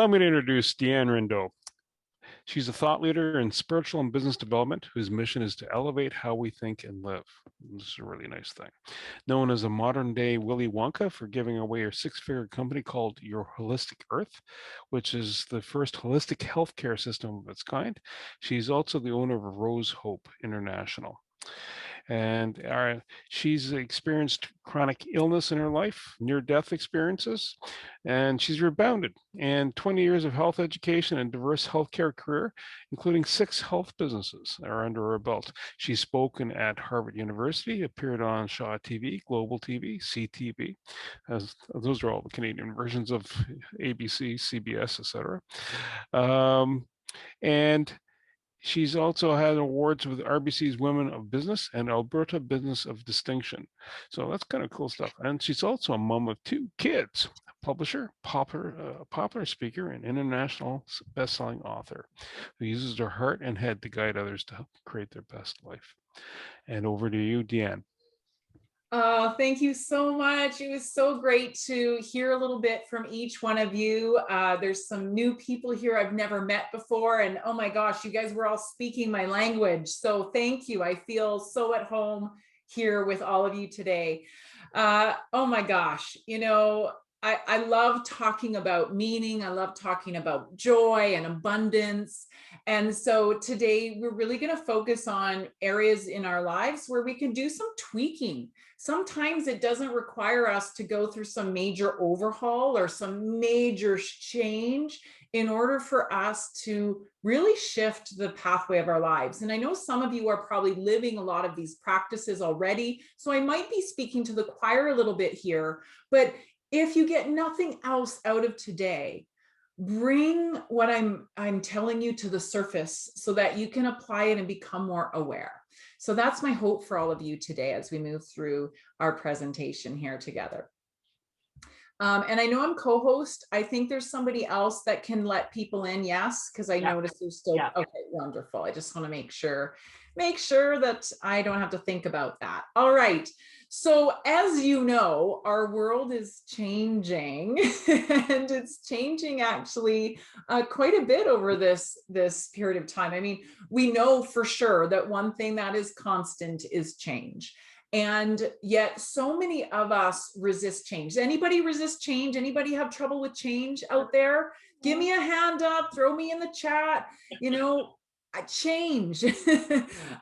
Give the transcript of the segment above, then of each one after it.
Allow me to introduce DeeAnne Riendeau. She's a thought leader in spiritual and business development whose mission is to elevate how we think and live. This is a really nice thing. Known as a modern day Willy Wonka for giving away her six-figure company called Your Holistic Earth, which is the first holistic healthcare system of its kind. She's also the owner of Rose Hope International. And she's experienced chronic illness in her life, near-death experiences, and she's rebounded. And 20 years of health education and diverse healthcare career, including 6 health businesses, are under her belt. She's spoken at Harvard University, appeared on Shaw TV, Global TV, CTV. As those are all the Canadian versions of ABC, CBS, etc. And she's also had awards with RBC's Women of Business and Alberta Business of Distinction. So that's kind of cool stuff. And she's also a mom of 2 kids, publisher, popular speaker, and international best-selling author who uses her heart and head to guide others to help create their best life. And over to you, DeeAnne. Oh, thank you so much. It was so great to hear a little bit from each one of you. There's some new people here I've never met before, and oh my gosh, you guys were all speaking my language. So thank you. I feel so at home here with all of you today. Oh my gosh, you know, I love talking about meaning. I love talking about joy and abundance. And so today we're really going to focus on areas in our lives where we can do some tweaking. Sometimes it doesn't require us to go through some major overhaul or some major change in order for us to really shift the pathway of our lives. And I know some of you are probably living a lot of these practices already, so I might be speaking to the choir a little bit here, but if you get nothing else out of today, bring what I'm telling you to the surface so that you can apply it and become more aware. So that's my hope for all of you today as we move through our presentation here together. And I know I'm co-host. I think there's somebody else that can let people in. Yes, because I noticed there's still, okay, wonderful. I just want to make sure that I don't have to think about that. All right. So as you know, our world is changing and it's changing actually quite a bit over this period of time. I mean, we know for sure that one thing that is constant is change. And yet so many of us resist change. Anybody resist change? Anybody have trouble with change out there? Give me a hand up, throw me in the chat. You know, change.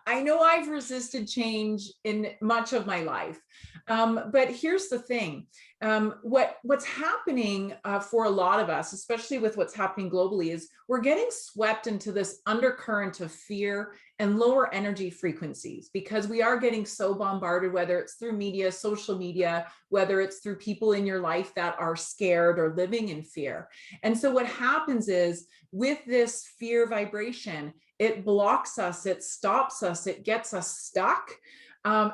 I know I've resisted change in much of my life. But here's the thing. What's happening for a lot of us, especially with what's happening globally, is we're getting swept into this undercurrent of fear and lower energy frequencies because we are getting so bombarded, whether it's through media, social media, whether it's through people in your life that are scared or living in fear. And so what happens is with this fear vibration, it blocks us, it stops us, it gets us stuck.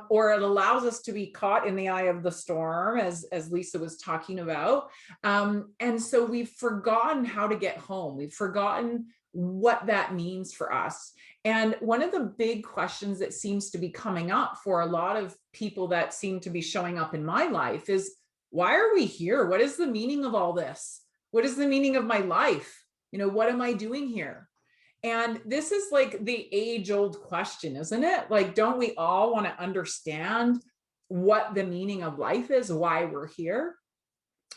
Or it allows us to be caught in the eye of the storm, as Lisa was talking about. And so we've forgotten how to get home. We've forgotten what that means for us. And one of the big questions that seems to be coming up for a lot of people that seem to be showing up in my life is, why are we here? What is the meaning of all this? What is the meaning of my life? You know, what am I doing here? And this is like the age-old question, isn't it? Like, don't we all want to understand what the meaning of life is, why we're here?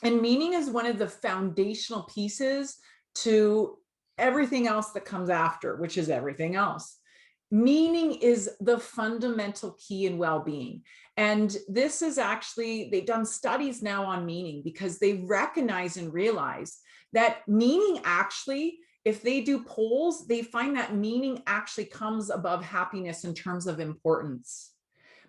And meaning is one of the foundational pieces to everything else that comes after, which is everything else. Meaning is the fundamental key in well-being. And this is actually, they've done studies now on meaning because they recognize and realize that meaning actually, if they do polls, they find that meaning actually comes above happiness in terms of importance.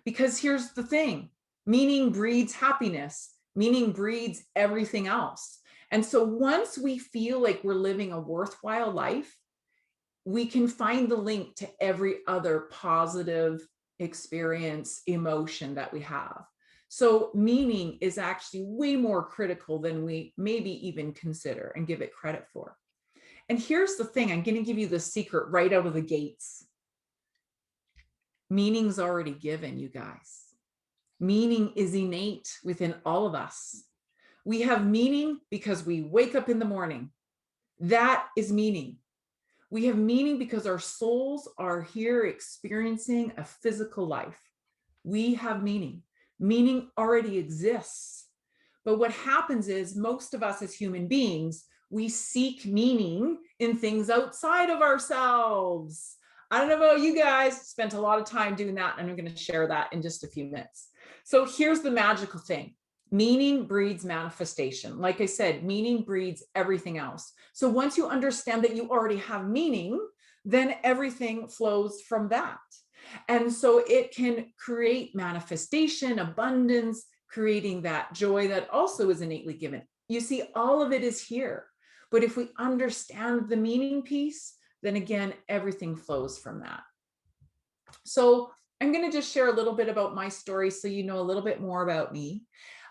Because here's the thing, meaning breeds happiness, meaning breeds everything else. And so once we feel like we're living a worthwhile life, we can find the link to every other positive experience, emotion that we have. So meaning is actually way more critical than we maybe even consider and give it credit for. And here's the thing, I'm going to give you the secret right out of the gates. Meaning's already given, you guys. Meaning is innate within all of us. We have meaning because we wake up in the morning. That is meaning. We have meaning because our souls are here experiencing a physical life. We have meaning. Meaning already exists. But what happens is most of us as human beings, we seek meaning in things outside of ourselves. I don't know about you guys, spent a lot of time doing that, and I'm going to share that in just a few minutes. So here's the magical thing. Meaning breeds manifestation. Like I said, meaning breeds everything else. So once you understand that you already have meaning, then everything flows from that. And so it can create manifestation, abundance, creating that joy that also is innately given. You see, all of it is here. But if we understand the meaning piece, then again, everything flows from that. So I'm going to just share a little bit about my story so you know a little bit more about me.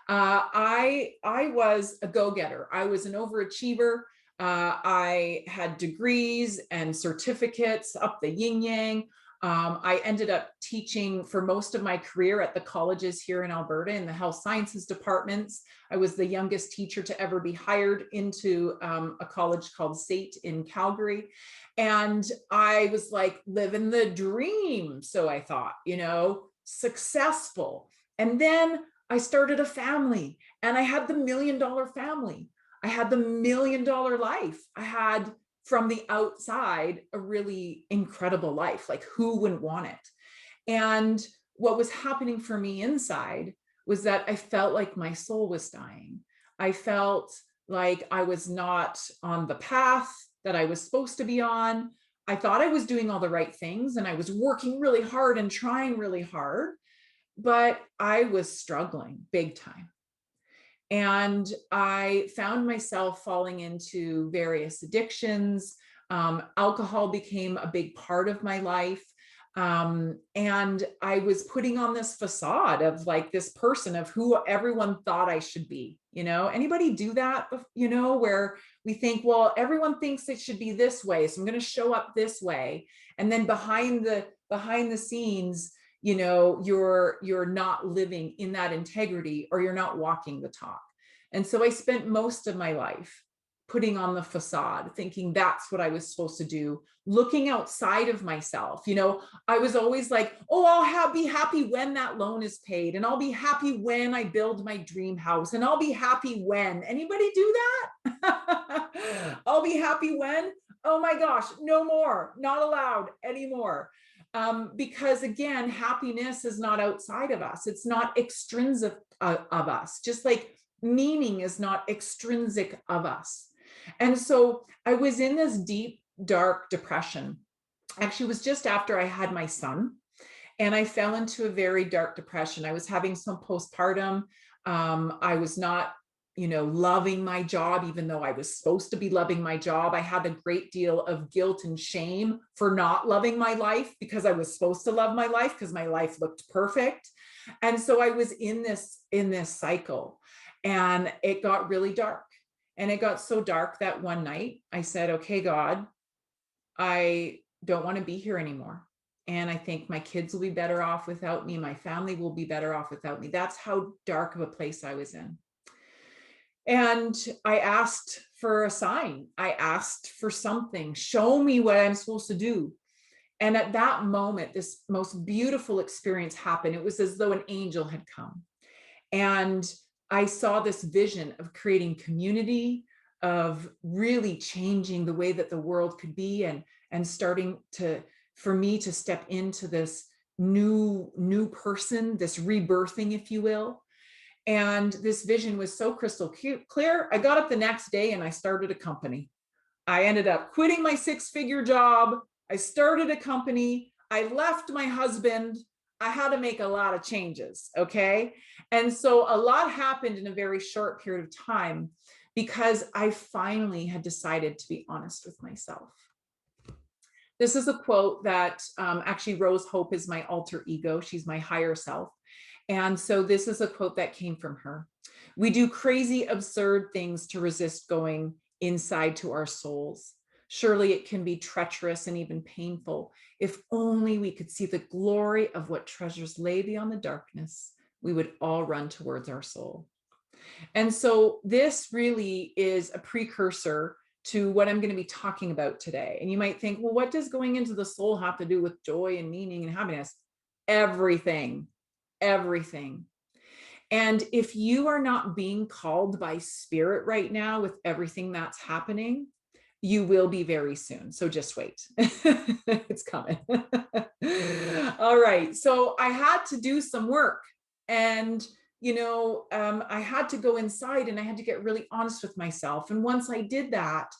I was a go-getter. I was an overachiever. I had degrees and certificates up the yin yang. I ended up teaching for most of my career at the colleges here in Alberta in the health sciences departments. I was the youngest teacher to ever be hired into a college called SAIT in Calgary. And I was like living the dream. So I thought, you know, successful. And then I started a family, and I had the $1 million family. I had the $1 million life. I had, from the outside, a really incredible life. Like, who wouldn't want it? And what was happening for me inside was that I felt like my soul was dying. I felt like I was not on the path that I was supposed to be on. I thought I was doing all the right things, and I was working really hard and trying really hard, but I was struggling big time. And I found myself falling into various addictions. Alcohol became a big part of my life. And I was putting on this facade of like this person of who everyone thought I should be. You know, anybody do that, you know, where we think, well, everyone thinks it should be this way, so I'm going to show up this way. And then behind the scenes, you know, you're not living in that integrity, or you're not walking the talk. And so I spent most of my life putting on the facade, thinking that's what I was supposed to do, looking outside of myself. You know, I was always like, oh, I'll be happy when that loan is paid, and I'll be happy when I build my dream house, and I'll be happy when. Anybody do that? I'll be happy when? Oh my gosh, no more, not allowed anymore. Because again, happiness is not outside of us. It's not extrinsic of us, just like meaning is not extrinsic of us. And so I was in this deep, dark depression. Actually, it was just after I had my son, and I fell into a very dark depression. I was having some postpartum. I was not, you know, loving my job, even though I was supposed to be loving my job. I had a great deal of guilt and shame for not loving my life, because I was supposed to love my life because my life looked perfect. And so I was in this cycle, and it got really dark. And it got so dark that one night I said, okay, God, I don't want to be here anymore. And I think my kids will be better off without me. My family will be better off without me. That's how dark of a place I was in. And I asked for a sign. I asked for something. Show me what I'm supposed to do. And at that moment, this most beautiful experience happened. It was as though an angel had come. And I saw this vision of creating community, of really changing the way that the world could be, and starting for me to step into this new person, this rebirthing, if you will. And this vision was so crystal clear. I got up the next day and I started a company. I ended up quitting my 6-figure job. I started a company. I left my husband. I had to make a lot of changes, okay? And so a lot happened in a very short period of time, because I finally had decided to be honest with myself. This is a quote that actually Rose Hope is my alter ego. She's my higher self. And so this is a quote that came from her. We do crazy, absurd things to resist going inside to our souls. Surely it can be treacherous and even painful. If only we could see the glory of what treasures lay beyond the darkness, we would all run towards our soul. And so this really is a precursor to what I'm going to be talking about today. And you might think, well, what does going into the soul have to do with joy and meaning and happiness? Everything, everything. And if you are not being called by spirit right now with everything that's happening, you will be very soon. So just wait. It's coming. All right. So I had to do some work, and I had to go inside and I had to get really honest with myself. And once I did that,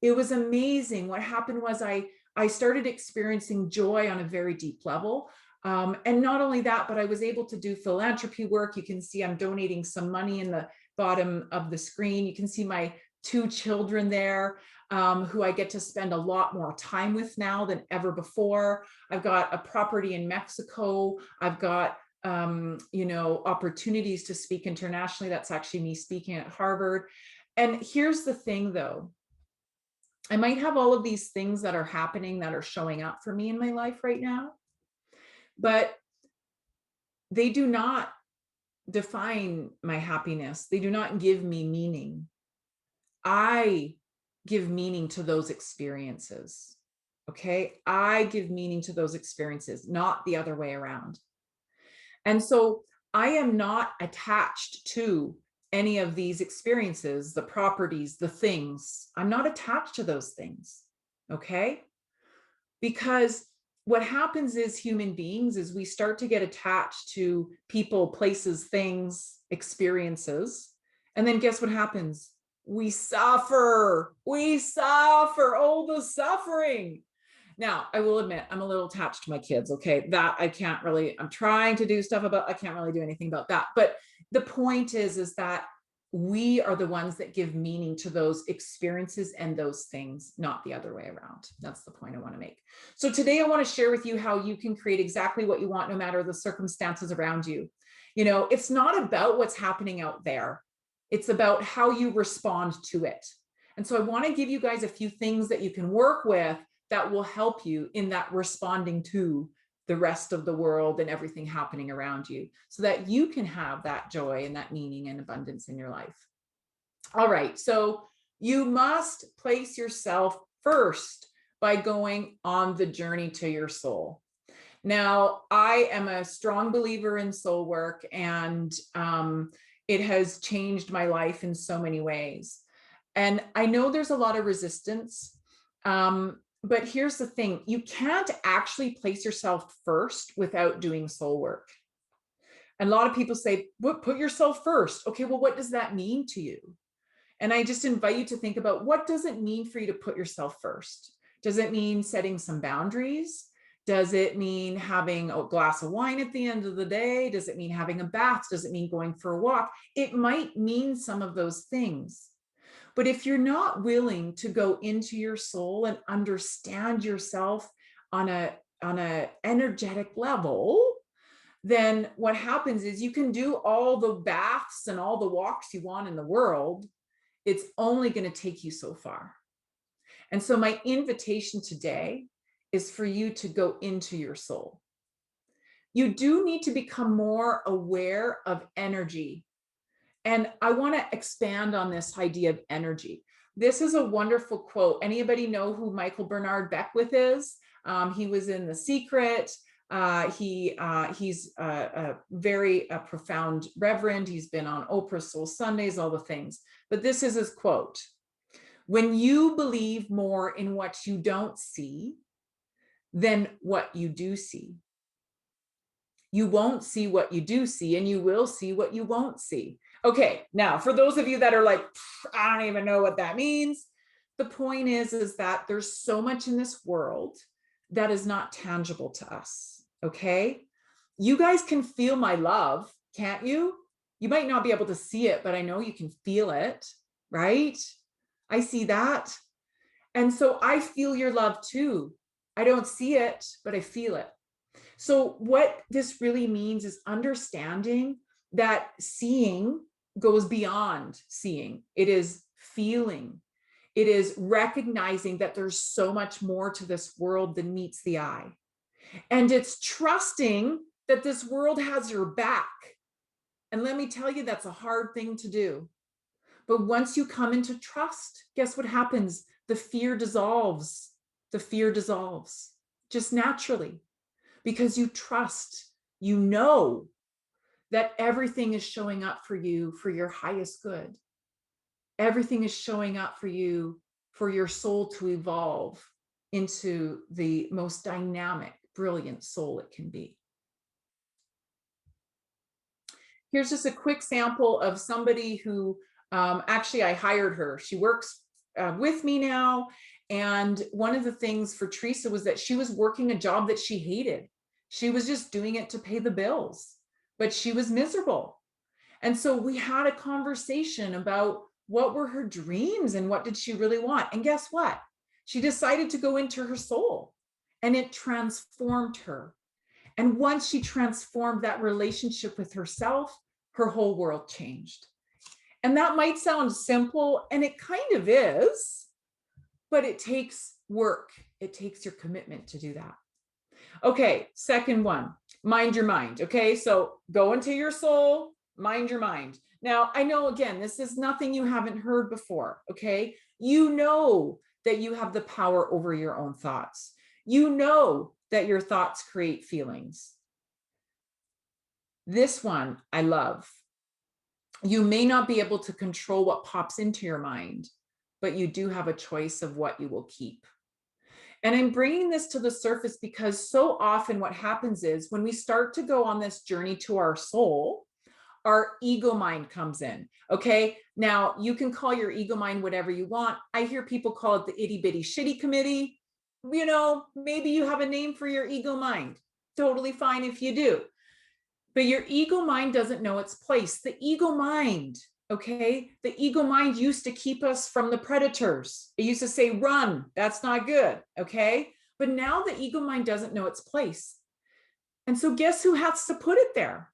it was amazing. What happened was I started experiencing joy on a very deep level. And not only that, but I was able to do philanthropy work. You can see I'm donating some money in the bottom of the screen. You can see my 2 children there, who I get to spend a lot more time with now than ever before. I've got a property in Mexico. I've got opportunities to speak internationally. That's actually me speaking at Harvard. And here's the thing though, I might have all of these things that are happening that are showing up for me in my life right now, but they do not define my happiness. They do not give me meaning. I give meaning to those experiences. Okay. I give meaning to those experiences, not the other way around. And so I am not attached to any of these experiences, the properties, the things. I'm not attached to those things. Okay. Because what happens is human beings is we start to get attached to people, places, things, experiences. And then guess what happens? We suffer. Oh, the suffering. Now, I will admit, I'm a little attached to my kids. Okay. That I can't really, I'm trying to do stuff about, I can't really do anything about that. But the point is that we are the ones that give meaning to those experiences and those things, not the other way around. That's the point I want to make. So today I want to share with you how you can create exactly what you want, no matter the circumstances around you. It's not about what's happening out there. It's about how you respond to it. And so I want to give you guys a few things that you can work with that will help you in that responding to the rest of the world and everything happening around you, so that you can have that joy and that meaning and abundance in your life. All right. So you must place yourself first by going on the journey to your soul. Now, I am a strong believer in soul work, and it has changed my life in so many ways. And I know there's a lot of resistance. But here's the thing, you can't actually place yourself first without doing soul work. And a lot of people say, put yourself first. Okay, well, what does that mean to you? And I just invite you to think about, what does it mean for you to put yourself first? Does it mean setting some boundaries? Does it mean having a glass of wine at the end of the day? Does it mean having a bath? Does it mean going for a walk? It might mean some of those things. But if you're not willing to go into your soul and understand yourself on a energetic level, then what happens is you can do all the baths and all the walks you want in the world. It's only going to take you so far. And so my invitation today is for you to go into your soul. You do need to become more aware of energy. And I want to expand on this idea of energy. This is a wonderful quote. Anybody know who Michael Bernard Beckwith is? He was in The Secret. He's a very profound reverend. He's been on Oprah Soul Sundays, all the things. But this is his quote. When you believe more in what you don't see than what you do see, you won't see what you do see, and you will see what you won't see. Okay, now for those of you that are like, I don't even know what that means. The point is that there's so much in this world that is not tangible to us. Okay. You guys can feel my love, can't you? You might not be able to see it, but I know you can feel it, right? I see that. And so I feel your love too. I don't see it, but I feel it. So what this really means is understanding that seeing goes beyond seeing. It is feeling. It is recognizing that there's so much more to this world than meets the eye. And it's trusting that this world has your back. And let me tell you, that's a hard thing to do. But once you come into trust, guess what happens? The fear dissolves. The fear dissolves just naturally because you trust, you know that everything is showing up for you for your highest good. Everything is showing up for you for your soul to evolve into the most dynamic, brilliant soul it can be. Here's just a quick sample of somebody who actually I hired her. She works with me now. And one of the things for Teresa was that she was working a job that she hated. She was just doing it to pay the bills, but she was miserable. And so we had a conversation about what were her dreams and what did she really want. And guess what? She decided to go into her soul and it transformed her. And once she transformed that relationship with herself, her whole world changed. And that might sound simple, and it kind of is, but it takes work. It takes your commitment to do that. Okay, second one, mind your mind. Okay, so go into your soul, mind your mind. Now, I know, again, this is nothing you haven't heard before. Okay, you know that you have the power over your own thoughts. You know that your thoughts create feelings. This one I love. You may not be able to control what pops into your mind, but you do have a choice of what you will keep. And I'm bringing this to the surface because so often what happens is when we start to go on this journey to our soul, our ego mind comes in. Okay. Now you can call your ego mind whatever you want. I hear people call it the itty bitty shitty committee. You know, maybe you have a name for your ego mind. Totally fine if you do. But your ego mind doesn't know its place. The ego mind, okay? The ego mind used to keep us from the predators. It used to say, run, that's not good, okay? But now the ego mind doesn't know its place. And so guess who has to put it there?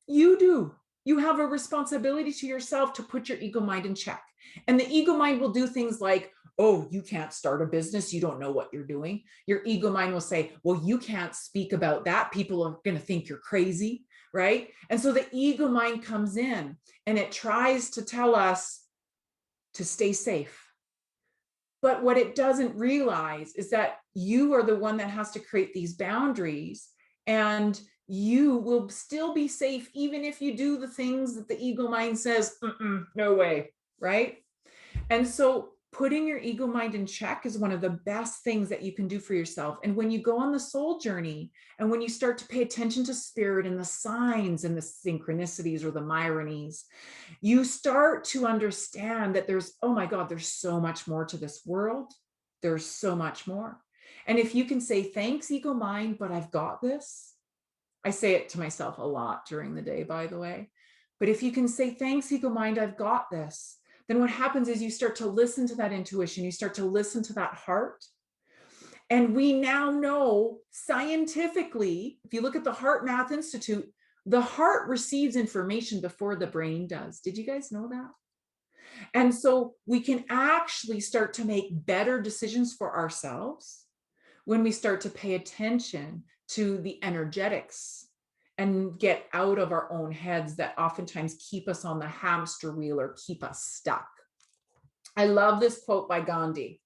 You do. You have a responsibility to yourself to put your ego mind in check. And the ego mind will do things like, oh, you can't start a business. You don't know what you're doing. Your ego mind will say, well, you can't speak about that. People are going to think you're crazy, right? And so the ego mind comes in and it tries to tell us to stay safe. But what it doesn't realize is that you are the one that has to create these boundaries, and you will still be safe even if you do the things that the ego mind says, no way, right? And so putting your ego mind in check is one of the best things that you can do for yourself. And when you go on the soul journey, and when you start to pay attention to spirit and the signs and the synchronicities or the myronies, you start to understand that there's, oh my God, there's so much more to this world. There's so much more. And if you can say, thanks, ego mind, but I've got this. I say it to myself a lot during the day, by the way. But if you can say, thanks, ego mind, I've got this, then what happens is you start to listen to that intuition. You start to listen to that heart. And we now know scientifically, if you look at the Heart Math Institute, the heart receives information before the brain does. Did you guys know that? And so we can actually start to make better decisions for ourselves when we start to pay attention to the energetics and get out of our own heads that oftentimes keep us on the hamster wheel or keep us stuck. I love this quote by Gandhi.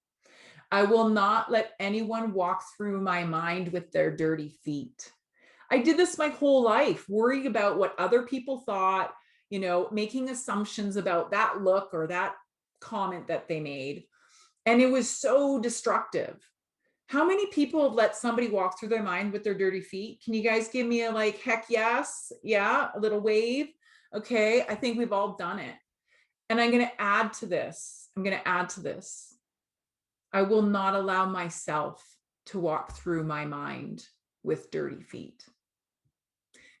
I will not let anyone walk through my mind with their dirty feet. I did this my whole life, worrying about what other people thought, you know, making assumptions about that look or that comment that they made. And it was so destructive. How many people have let somebody walk through their mind with their dirty feet? Can you guys give me a like, heck yes? Yeah, a little wave. Okay, I think we've all done it. And I'm going to add to this. I will not allow myself to walk through my mind with dirty feet.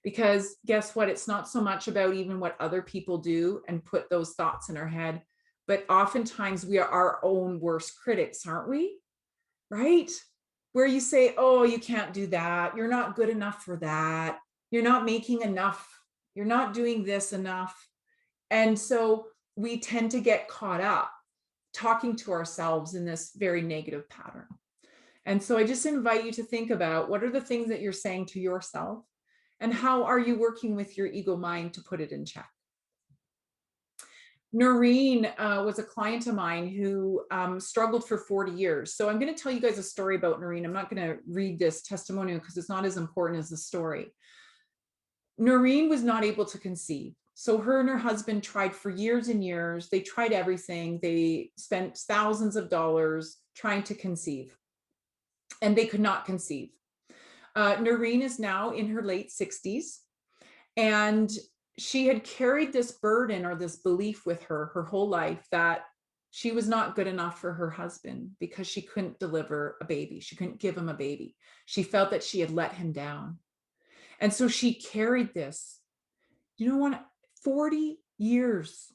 Because guess what? It's not so much about even what other people do and put those thoughts in our head, but oftentimes we are our own worst critics, aren't we? Right? Where you say, oh, you can't do that. You're not good enough for that. You're not making enough. You're not doing this enough. And so we tend to get caught up talking to ourselves in this very negative pattern. And so I just invite you to think about what are the things that you're saying to yourself and how are you working with your ego mind to put it in check? Noreen was a client of mine who struggled for 40 years. So I'm going to tell you guys a story about Noreen. I'm not going to read this testimonial because it's not as important as the story. Noreen was not able to conceive. So her and her husband tried for years and years. They tried everything. They spent thousands of dollars trying to conceive, and they could not conceive. Noreen is now in her late 60s, and she had carried this burden or this belief with her whole life that she was not good enough for her husband because she couldn't deliver a baby. She couldn't give him a baby. She felt that she had let him down. And so she carried this, you know what, 40 years,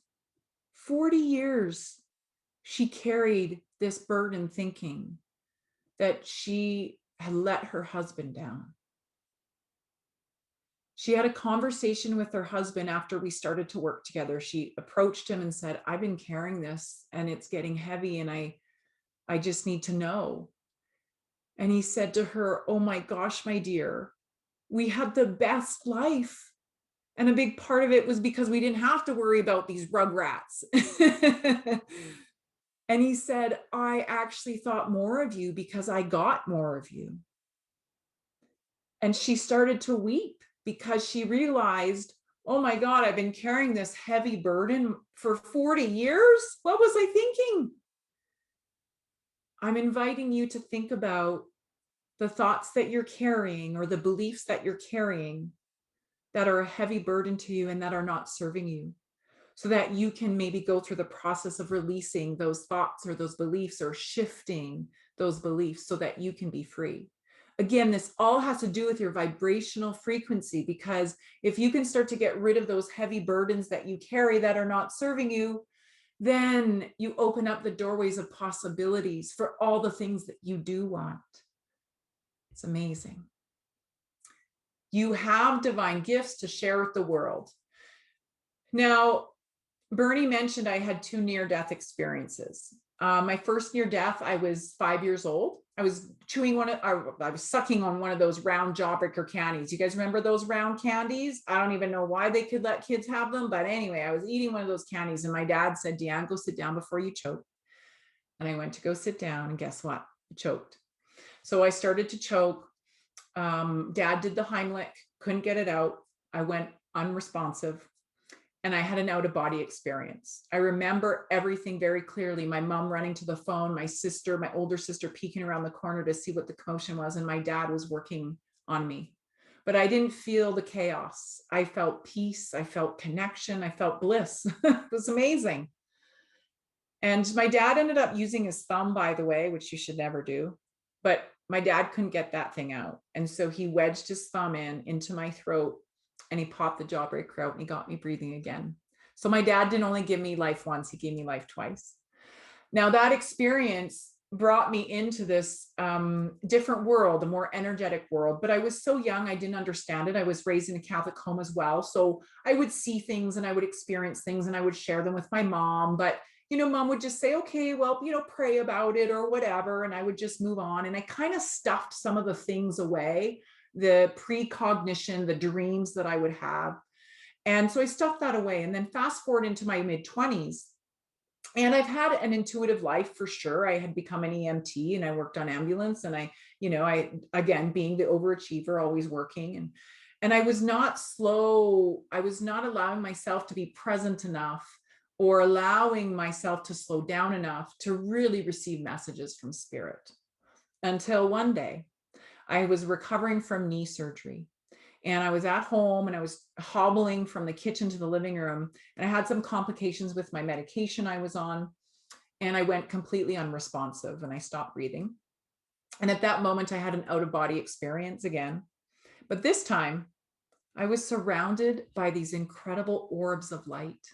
she carried this burden thinking that she had let her husband down. She had a conversation with her husband after we started to work together. She approached him and said, I've been carrying this and it's getting heavy and I just need to know. And he said to her, oh my gosh, my dear, we had the best life. And a big part of it was because we didn't have to worry about these rugrats. And he said, I actually thought more of you because I got more of you. And she started to weep because she realized, oh my God, I've been carrying this heavy burden for 40 years. What was I thinking? I'm inviting you to think about the thoughts that you're carrying or the beliefs that you're carrying that are a heavy burden to you and that are not serving you, so that you can maybe go through the process of releasing those thoughts or those beliefs or shifting those beliefs so that you can be free. Again, this all has to do with your vibrational frequency, because if you can start to get rid of those heavy burdens that you carry that are not serving you, then you open up the doorways of possibilities for all the things that you do want. It's amazing. You have divine gifts to share with the world. Now, Bernie mentioned I had 2 near-death experiences. My first near-death, I was 5 years old. I was I was sucking on one of those round jawbreaker candies. You guys remember those round candies? I don't even know why they could let kids have them, but anyway, I was eating one of those candies and my dad said, DeeAnne, go sit down before you choke. And I went to go sit down and guess what? I choked. So I started to choke. Dad did the Heimlich, couldn't get it out. I went unresponsive. And I had an out-of-body experience. I remember everything very clearly. My mom running to the phone, my sister, my older sister peeking around the corner to see what the commotion was, and my dad was working on me. But I didn't feel the chaos. I felt peace, I felt connection, I felt bliss. It was amazing. And my dad ended up using his thumb, by the way, which you should never do. But my dad couldn't get that thing out. And so he wedged his thumb into my throat, and he popped the jawbreaker out and he got me breathing again. So my dad didn't only give me life once, he gave me life twice. Now that experience brought me into this different world, a more energetic world, but I was so young, I didn't understand it. I was raised in a Catholic home as well. So I would see things and I would experience things and I would share them with my mom, but mom would just say, okay, well, pray about it or whatever. And I would just move on. And I kind of stuffed some of the things away, the precognition, the dreams that I would have. And so I stuffed that away. And then fast forward into my mid-20s. And I've had an intuitive life for sure. I had become an EMT and I worked on ambulance. And I, again, being the overachiever, always working. And I was not slow. I was not allowing myself to be present enough or allowing myself to slow down enough to really receive messages from spirit. Until one day, I was recovering from knee surgery and I was at home and I was hobbling from the kitchen to the living room, and I had some complications with my medication I was on, and I went completely unresponsive and I stopped breathing. And at that moment, I had an out-of-body experience again, but this time I was surrounded by these incredible orbs of light.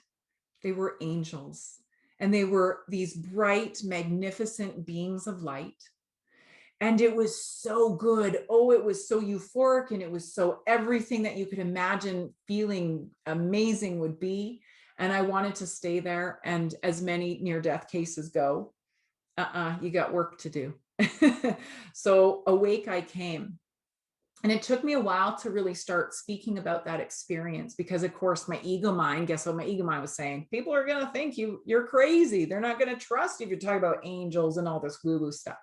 They were angels, and they were these bright, magnificent beings of light. And it was so good. Oh, it was so euphoric, and it was so everything that you could imagine feeling amazing would be. And I wanted to stay there. And as many near-death cases go, you got work to do. So awake I came. And it took me a while to really start speaking about that experience because, of course, my ego mind, guess what my ego mind was saying? People are going to think you're crazy. They're not going to trust you if you're talking about angels and all this woo-woo stuff.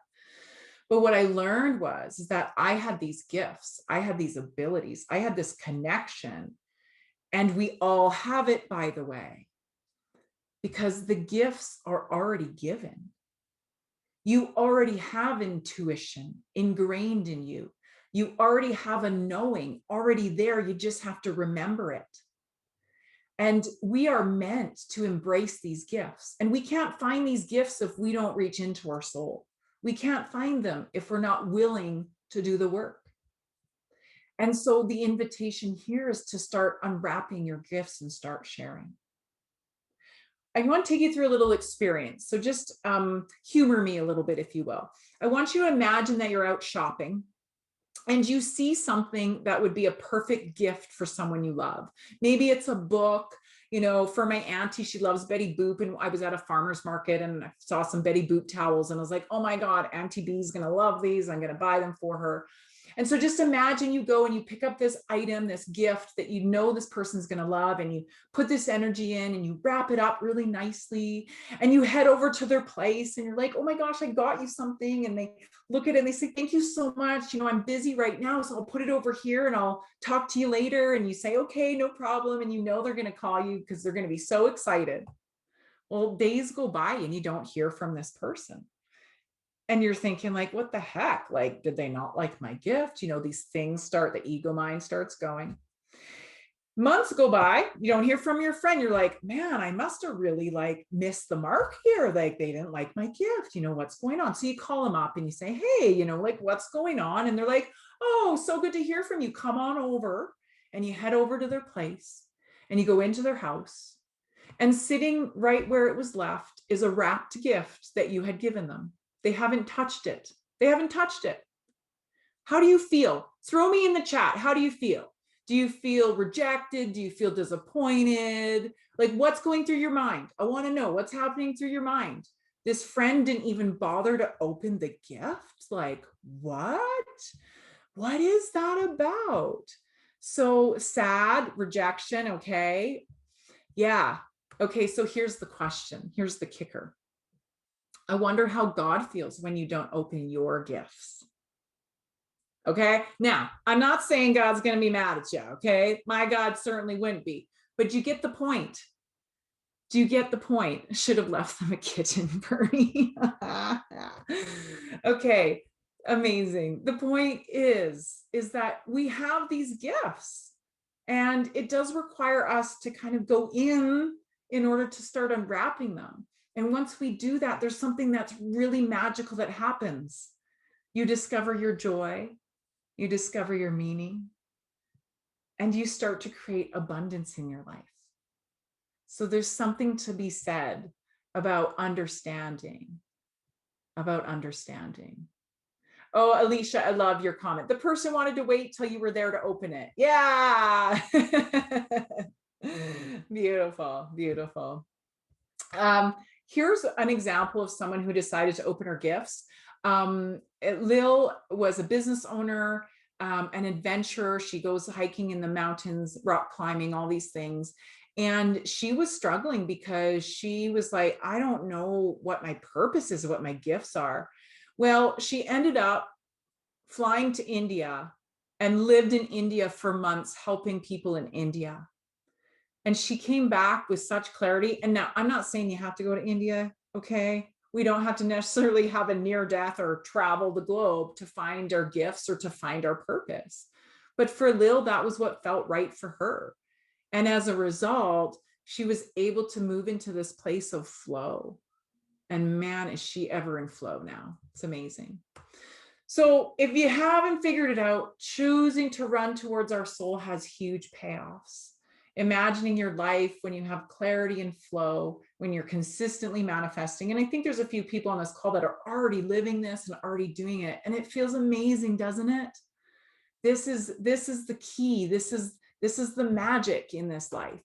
But what I learned was is that I had these gifts. I had these abilities. I had this connection. And we all have it, by the way, because the gifts are already given. You already have intuition ingrained in you. You already have a knowing already there. You just have to remember it. And we are meant to embrace these gifts. And we can't find these gifts if we don't reach into our soul. We can't find them if we're not willing to do the work. And so the invitation here is to start unwrapping your gifts and start sharing. I want to take you through a little experience. So just humor me a little bit, if you will. I want you to imagine that you're out shopping and you see something that would be a perfect gift for someone you love. Maybe it's a book, you know, for my auntie, she loves Betty Boop. And I was at a farmer's market and I saw some Betty Boop towels and I was like, oh my God, Auntie B's going to love these. I'm going to buy them for her. And so just imagine you go and you pick up this item, this gift that you know this person's going to love, and you put this energy in and you wrap it up really nicely and you head over to their place and you're like, oh my gosh, I got you something. And they look at it and they say, thank you so much. You know, I'm busy right now, so I'll put it over here and I'll talk to you later. And you say, okay, no problem. And you know they're going to call you because they're going to be so excited. Well, days go by and you don't hear from this person. And you're thinking like, what the heck? Like, did they not like my gift? You know, these things start, the ego mind starts going. Months go by, you don't hear from your friend. You're like, man, I must have really like missed the mark here. Like they didn't like my gift. You know, what's going on? So you call them up and you say, hey, you know, like what's going on? And they're like, oh, so good to hear from you. Come on over. And you head over to their place and you go into their house. And sitting right where it was left is a wrapped gift that you had given them. They haven't touched it. They haven't touched it. How do you feel? Throw me in the chat. How do you feel? Do you feel rejected? Do you feel disappointed? Like what's going through your mind? I want to know what's happening through your mind. This friend didn't even bother to open the gift. Like, what? What is that about? So sad, rejection. Okay. Yeah. Okay. So here's the question. Here's the kicker. I wonder how God feels when you don't open your gifts. Okay. Now, I'm not saying God's going to be mad at you. Okay. My God certainly wouldn't be, but you get the point. Do you get the point? Should have left them a kitten, Bernie. Okay. Amazing. The point is that we have these gifts and it does require us to kind of go in order to start unwrapping them. And once we do that, there's something that's really magical that happens. You discover your joy, you discover your meaning, and you start to create abundance in your life. So there's something to be said about understanding, Oh, Alicia, I love your comment. The person wanted to wait till you were there to open it. Yeah. Beautiful, beautiful. Here's an example of someone who decided to open her gifts. Lil was a business owner, an adventurer. She goes hiking in the mountains, rock climbing, all these things. And she was struggling because she was like, I don't know what my purpose is, what my gifts are. Well, she ended up flying to India and lived in India for months, helping people in India. And she came back with such clarity. And now I'm not saying you have to go to India, okay? We don't have to necessarily have a near death or travel the globe to find our gifts or to find our purpose. But for Lil, that was what felt right for her. And as a result, she was able to move into this place of flow. And man, is she ever in flow now. It's amazing. So if you haven't figured it out, choosing to run towards our soul has huge payoffs. Imagining your life when you have clarity and flow, when you're consistently manifesting. And I think there's a few people on this call that are already living this and already doing it. And it feels amazing, doesn't it? This is the key. This is the magic in this life.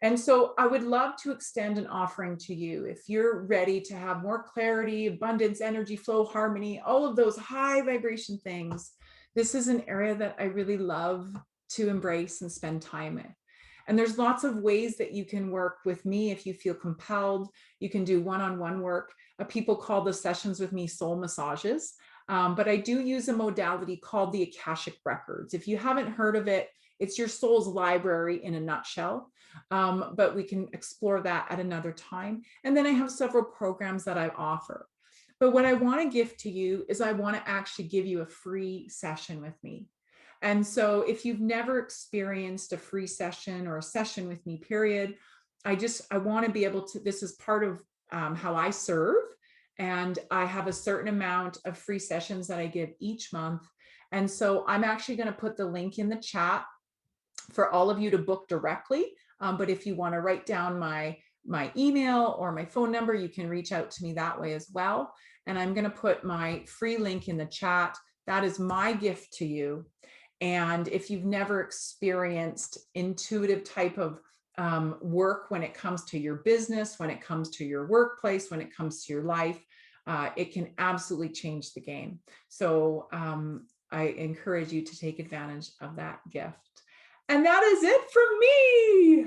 And so I would love to extend an offering to you. If you're ready to have more clarity, abundance, energy, flow, harmony, all of those high vibration things, This is an area that I really love to embrace and spend time in. And there's lots of ways that you can work with me if you feel compelled. You can do one-on-one work. People call the sessions with me soul massages. But I do use a modality called the Akashic Records. If you haven't heard of it, it's your soul's library in a nutshell. But we can explore that at another time. And then I have several programs that I offer. But what I want to gift to you is I want to actually give you a free session with me. And so if you've never experienced a free session or a session with me, period, I want to be able to, this is part of how I serve. And I have a certain amount of free sessions that I give each month. And so I'm actually going to put the link in the chat for all of you to book directly. But if you want to write down my email or my phone number, you can reach out to me that way as well. And I'm going to put my free link in the chat. That is my gift to you. And if you've never experienced intuitive type of work when it comes to your business, when it comes to your workplace, when it comes to your life, it can absolutely change the game. So I encourage you to take advantage of that gift. And that is it from me.